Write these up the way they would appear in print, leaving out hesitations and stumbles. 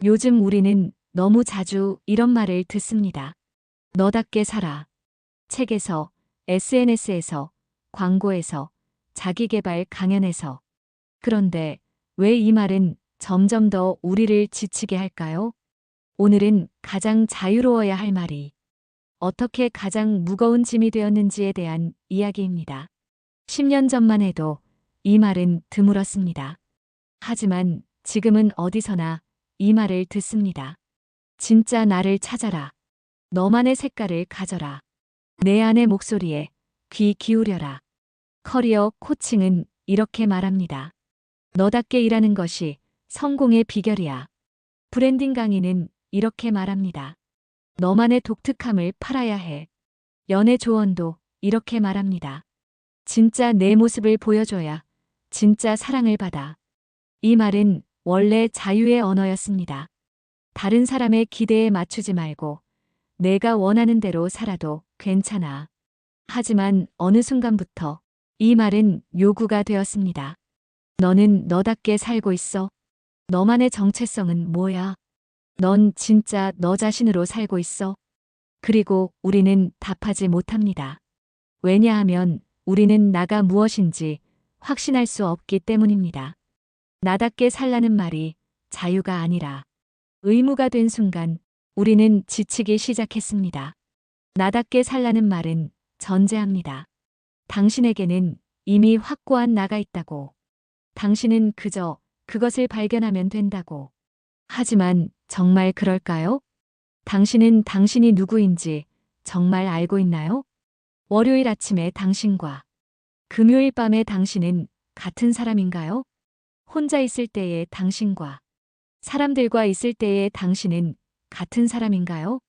요즘 우리는 너무 자주 이런 말을 듣습니다. 너답게 살아. 책에서, SNS에서, 광고에서, 자기계발 강연에서. 그런데 왜 이 말은 점점 더 우리를 지치게 할까요? 오늘은 가장 자유로워야 할 말이 어떻게 가장 무거운 짐이 되었는지에 대한 이야기입니다. 10년 전만 해도 이 말은 드물었습니다. 하지만 지금은 어디서나 이 말을 듣습니다. 진짜 나를 찾아라. 너만의 색깔을 가져라. 내 안의 목소리에 귀 기울여라. 커리어 코칭은 이렇게 말합니다. 너답게 일하는 것이 성공의 비결이야. 브랜딩 강의는 이렇게 말합니다. 너만의 독특함을 팔아야 해. 연애 조언도 이렇게 말합니다. 진짜 내 모습을 보여줘야 진짜 사랑을 받아. 이 말은 원래 자유의 언어였습니다. 다른 사람의 기대에 맞추지 말고 내가 원하는 대로 살아도 괜찮아. 하지만 어느 순간부터 이 말은 요구가 되었습니다. 너는 너답게 살고 있어? 너만의 정체성은 뭐야? 넌 진짜 너 자신으로 살고 있어? 그리고 우리는 답하지 못합니다. 왜냐하면 우리는 나가 무엇인지 확신할 수 없기 때문입니다. 나답게 살라는 말이 자유가 아니라 의무가 된 순간 우리는 지치기 시작했습니다. 나답게 살라는 말은 전제합니다. 당신에게는 이미 확고한 나가 있다고. 당신은 그저 그것을 발견하면 된다고. 하지만 정말 그럴까요? 당신은 당신이 누구인지 정말 알고 있나요? 월요일 아침에 당신과 금요일 밤에 당신은 같은 사람인가요? 혼자 있을 때의 당신과 사람들과 있을 때의 당신은 같은 사람인가요?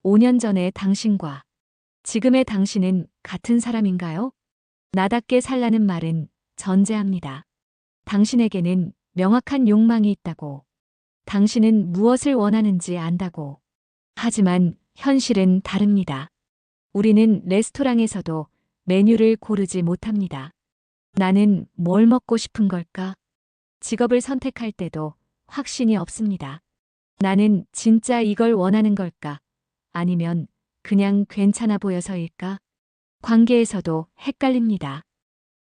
5년 전의 당신과 지금의 당신은 같은 사람인가요? 나답게 살라는 말은 전제합니다. 당신에게는 명확한 욕망이 있다고. 당신은 무엇을 원하는지 안다고. 하지만 현실은 다릅니다. 우리는 레스토랑에서도 메뉴를 고르지 못합니다. 나는 뭘 먹고 싶은 걸까? 직업을 선택할 때도 확신이 없습니다. 나는 진짜 이걸 원하는 걸까? 아니면 그냥 괜찮아 보여서일까? 관계에서도 헷갈립니다.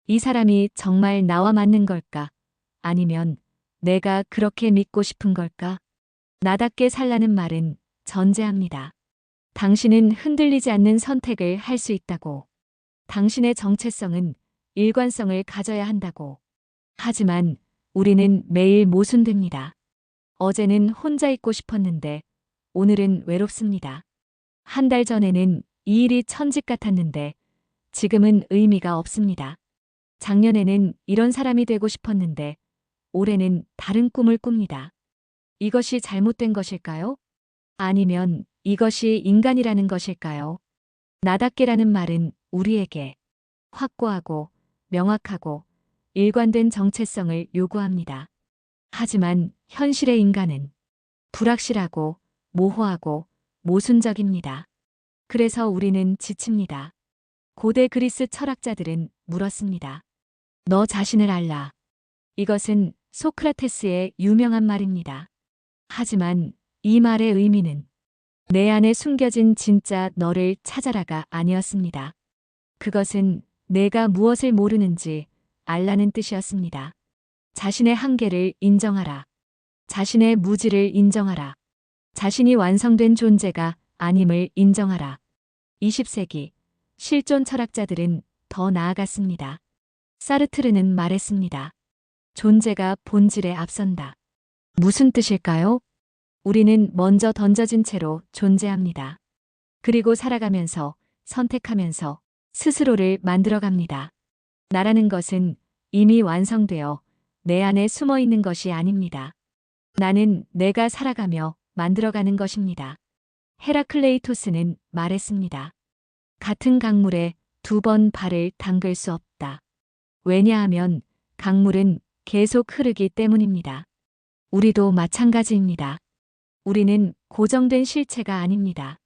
이 사람이 정말 나와 맞는 걸까? 아니면 내가 그렇게 믿고 싶은 걸까? 나답게 살라는 말은 전제합니다. 당신은 흔들리지 않는 선택을 할 수 있다고. 당신의 정체성은 일관성을 가져야 한다고. 하지만 우리는 매일 모순됩니다. 어제는 혼자 있고 싶었는데 오늘은 외롭습니다. 한 달 전에는 이 일이 천직 같았는데 지금은 의미가 없습니다. 작년에는 이런 사람이 되고 싶었는데 올해는 다른 꿈을 꿉니다. 이것이 잘못된 것일까요? 아니면 이것이 인간이라는 것일까요? 나답게라는 말은 우리에게 확고하고 명확하고 일관된 정체성을 요구합니다. 하지만 현실의 인간은 불확실하고 모호하고 모순적입니다. 그래서 우리는 지칩니다. 고대 그리스 철학자들은 물었습니다. 너 자신을 알라. 이것은 소크라테스의 유명한 말입니다. 하지만 이 말의 의미는 내 안에 숨겨진 진짜 너를 찾아라가 아니었습니다. 그것은 내가 무엇을 모르는지 알라는 뜻이었습니다. 자신의 한계를 인정하라. 자신의 무지를 인정하라. 자신이 완성된 존재가 아님을 인정하라. 20세기 실존 철학자들은 더 나아갔습니다. 사르트르는 말했습니다. 존재가 본질에 앞선다. 무슨 뜻일까요? 우리는 먼저 던져진 채로 존재합니다. 그리고 살아가면서 선택하면서 스스로를 만들어갑니다. 나라는 것은 이미 완성되어 내 안에 숨어 있는 것이 아닙니다. 나는 내가 살아가며 만들어가는 것입니다. 헤라클레이토스는 말했습니다. 같은 강물에 2번 발을 담글 수 없다. 왜냐하면 강물은 계속 흐르기 때문입니다. 우리도 마찬가지입니다. 우리는 고정된 실체가 아닙니다.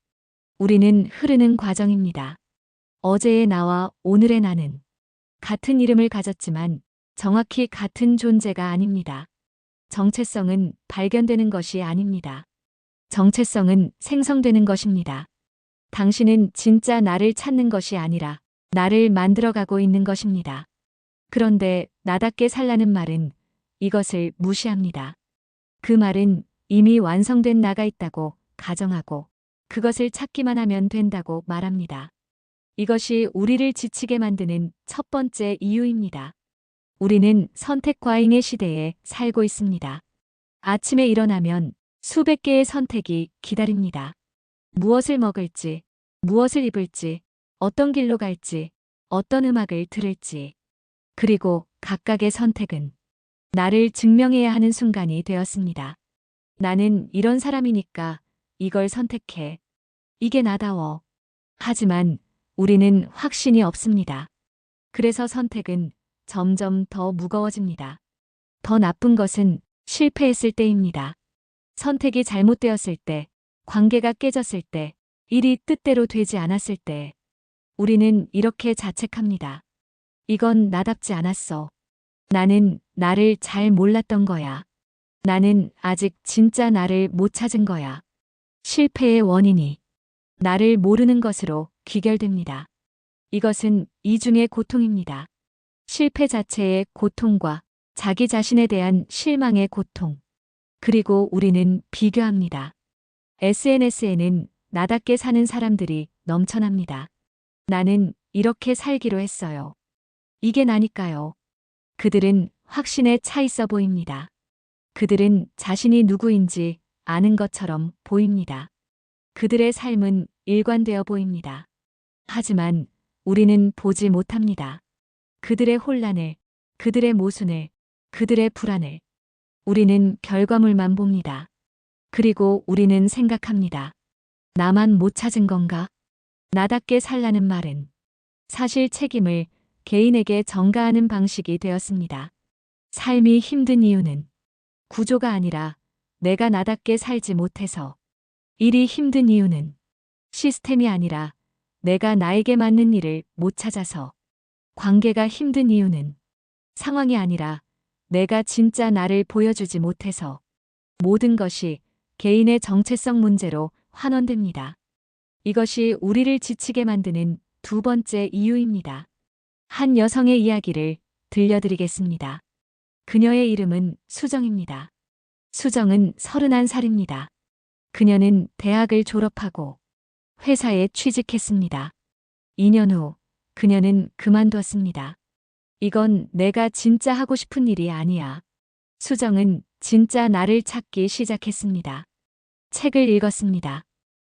우리는 흐르는 과정입니다. 어제의 나와 오늘의 나는 같은 이름을 가졌지만 정확히 같은 존재가 아닙니다. 정체성은 발견되는 것이 아닙니다. 정체성은 생성되는 것입니다. 당신은 진짜 나를 찾는 것이 아니라 나를 만들어가고 있는 것입니다. 그런데 나답게 살라는 말은 이것을 무시합니다. 그 말은 이미 완성된 나가 있다고 가정하고 그것을 찾기만 하면 된다고 말합니다. 이것이 우리를 지치게 만드는 첫 번째 이유입니다. 우리는 선택 과잉의 시대에 살고 있습니다. 아침에 일어나면 수백 개의 선택이 기다립니다. 무엇을 먹을지, 무엇을 입을지, 어떤 길로 갈지, 어떤 음악을 들을지. 그리고 각각의 선택은 나를 증명해야 하는 순간이 되었습니다. 나는 이런 사람이니까 이걸 선택해. 이게 나다워. 하지만 우리는 확신이 없습니다. 그래서 선택은 점점 더 무거워집니다. 더 나쁜 것은 실패했을 때입니다. 선택이 잘못되었을 때, 관계가 깨졌을 때, 일이 뜻대로 되지 않았을 때, 우리는 이렇게 자책합니다. 이건 나답지 않았어. 나는 나를 잘 몰랐던 거야. 나는 아직 진짜 나를 못 찾은 거야. 실패의 원인이 나를 모르는 것으로 귀결됩니다. 이것은 이중의 고통입니다. 실패 자체의 고통과 자기 자신에 대한 실망의 고통. 그리고 우리는 비교합니다. SNS에는 나답게 사는 사람들이 넘쳐납니다. 나는 이렇게 살기로 했어요. 이게 나니까요. 그들은 확신에 차 있어 보입니다. 그들은 자신이 누구인지 아는 것처럼 보입니다. 그들의 삶은 일관되어 보입니다. 하지만 우리는 보지 못합니다. 그들의 혼란을, 그들의 모순을, 그들의 불안을. 우리는 결과물만 봅니다. 그리고 우리는 생각합니다. 나만 못 찾은 건가? 나답게 살라는 말은 사실 책임을 개인에게 전가하는 방식이 되었습니다. 삶이 힘든 이유는 구조가 아니라 내가 나답게 살지 못해서. 일이 힘든 이유는 시스템이 아니라 내가 나에게 맞는 일을 못 찾아서. 관계가 힘든 이유는 상황이 아니라 내가 진짜 나를 보여주지 못해서. 모든 것이 개인의 정체성 문제로 환원됩니다. 이것이 우리를 지치게 만드는 두 번째 이유입니다. 한 여성의 이야기를 들려드리겠습니다. 그녀의 이름은 수정입니다. 수정은 31살입니다. 그녀는 대학을 졸업하고 회사에 취직했습니다. 2년 후 그녀는 그만두었습니다. 이건 내가 진짜 하고 싶은 일이 아니야. 수정은 진짜 나를 찾기 시작했습니다. 책을 읽었습니다.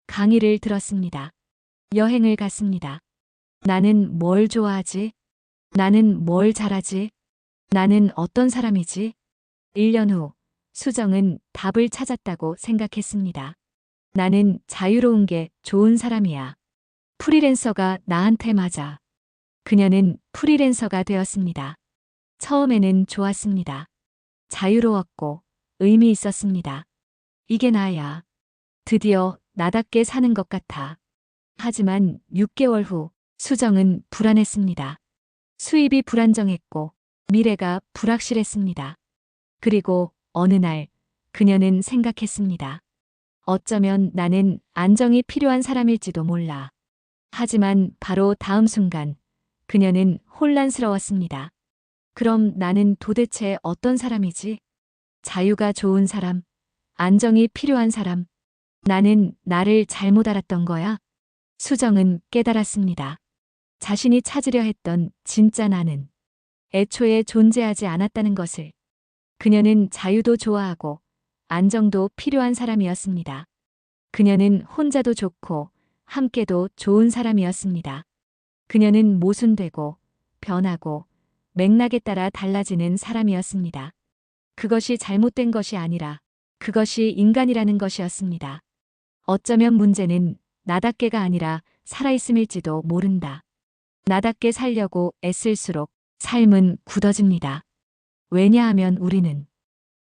강의를 들었습니다. 여행을 갔습니다. 나는 뭘 좋아하지? 나는 뭘 잘하지? 나는 어떤 사람이지? 1년 후 수정은 답을 찾았다고 생각했습니다. 나는 자유로운 게 좋은 사람이야. 프리랜서가 나한테 맞아. 그녀는 프리랜서가 되었습니다. 처음에는 좋았습니다. 자유로웠고 의미 있었습니다. 이게 나야. 드디어 나답게 사는 것 같아. 하지만 6개월 후 수정은 불안했습니다. 수입이 불안정했고 미래가 불확실했습니다. 그리고 어느 날 그녀는 생각했습니다. 어쩌면 나는 안정이 필요한 사람일지도 몰라. 하지만 바로 다음 순간 그녀는 혼란스러웠습니다. 그럼 나는 도대체 어떤 사람이지? 자유가 좋은 사람, 안정이 필요한 사람. 나는 나를 잘못 알았던 거야? 수정은 깨달았습니다. 자신이 찾으려 했던 진짜 나는 애초에 존재하지 않았다는 것을. 그녀는 자유도 좋아하고 안정도 필요한 사람이었습니다. 그녀는 혼자도 좋고 함께도 좋은 사람이었습니다. 그녀는 모순되고 변하고 맥락에 따라 달라지는 사람이었습니다. 그것이 잘못된 것이 아니라 그것이 인간이라는 것이었습니다. 어쩌면 문제는 나답게가 아니라 살아있음일지도 모른다. 나답게 살려고 애쓸수록 삶은 굳어집니다. 왜냐하면 우리는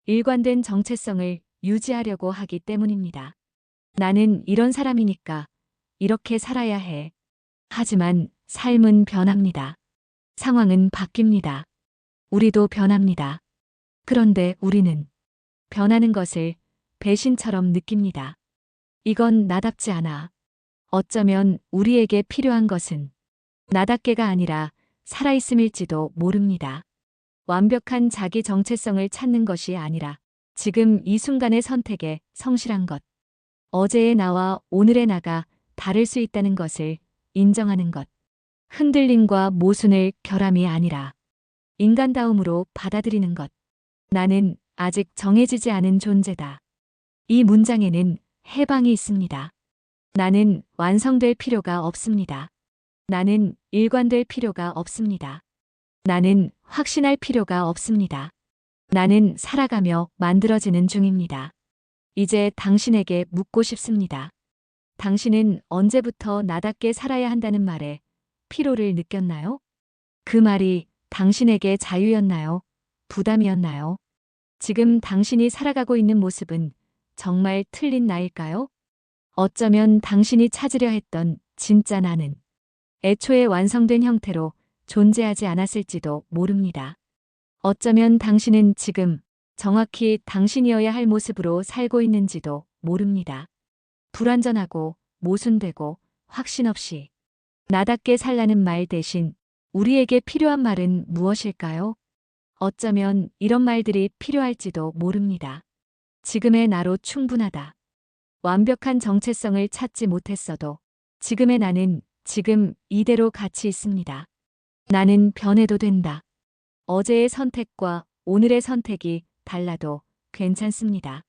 일관된 정체성을 유지하려고 하기 때문입니다. 나는 이런 사람이니까 이렇게 살아야 해. 하지만 삶은 변합니다. 상황은 바뀝니다. 우리도 변합니다. 그런데 우리는 변하는 것을 배신처럼 느낍니다. 이건 나답지 않아. 어쩌면 우리에게 필요한 것은 나답게가 아니라 살아있음일지도 모릅니다. 완벽한 자기 정체성을 찾는 것이 아니라 지금 이 순간의 선택에 성실한 것. 어제의 나와 오늘의 나가 다를 수 있다는 것을 인정하는 것. 흔들림과 모순을 결함이 아니라 인간다움으로 받아들이는 것. 나는 아직 정해지지 않은 존재다. 이 문장에는 해방이 있습니다. 나는 완성될 필요가 없습니다. 나는 일관될 필요가 없습니다. 나는 확신할 필요가 없습니다. 나는 살아가며 만들어지는 중입니다. 이제 당신에게 묻고 싶습니다. 당신은 언제부터 나답게 살아야 한다는 말에 피로를 느꼈나요? 그 말이 당신에게 자유였나요? 부담이었나요? 지금 당신이 살아가고 있는 모습은 정말 틀린 나일까요? 어쩌면 당신이 찾으려 했던 진짜 나는 애초에 완성된 형태로 존재하지 않았을지도 모릅니다. 어쩌면 당신은 지금 정확히 당신이어야 할 모습으로 살고 있는지도 모릅니다. 불완전하고 모순되고 확신 없이 나답게 살라는 말 대신 우리에게 필요한 말은 무엇일까요? 어쩌면 이런 말들이 필요할지도 모릅니다. 지금의 나로 충분하다. 완벽한 정체성을 찾지 못했어도 지금의 나는 지금 이대로 가치 있습니다. 나는 변해도 된다. 어제의 선택과 오늘의 선택이 달라도 괜찮습니다.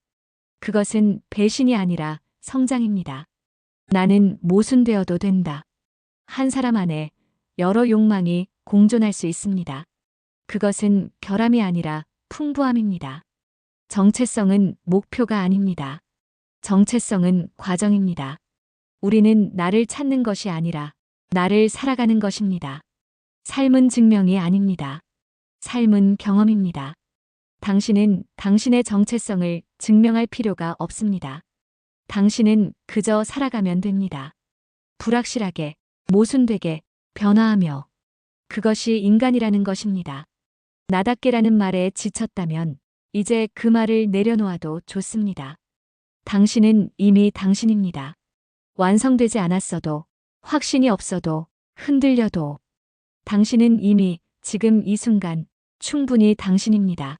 그것은 배신이 아니라 성장입니다. 나는 모순되어도 된다. 한 사람 안에 여러 욕망이 공존할 수 있습니다. 그것은 결함이 아니라 풍부함입니다. 정체성은 목표가 아닙니다. 정체성은 과정입니다. 우리는 나를 찾는 것이 아니라 나를 살아가는 것입니다. 삶은 증명이 아닙니다. 삶은 경험입니다. 당신은 당신의 정체성을 증명할 필요가 없습니다. 당신은 그저 살아가면 됩니다. 불확실하게, 모순되게, 변화하며. 그것이 인간이라는 것입니다. 나답게라는 말에 지쳤다면 이제 그 말을 내려놓아도 좋습니다. 당신은 이미 당신입니다. 완성되지 않았어도, 확신이 없어도, 흔들려도 당신은 이미 지금 이 순간 충분히 당신입니다.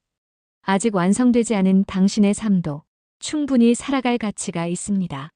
아직 완성되지 않은 당신의 삶도 충분히 살아갈 가치가 있습니다.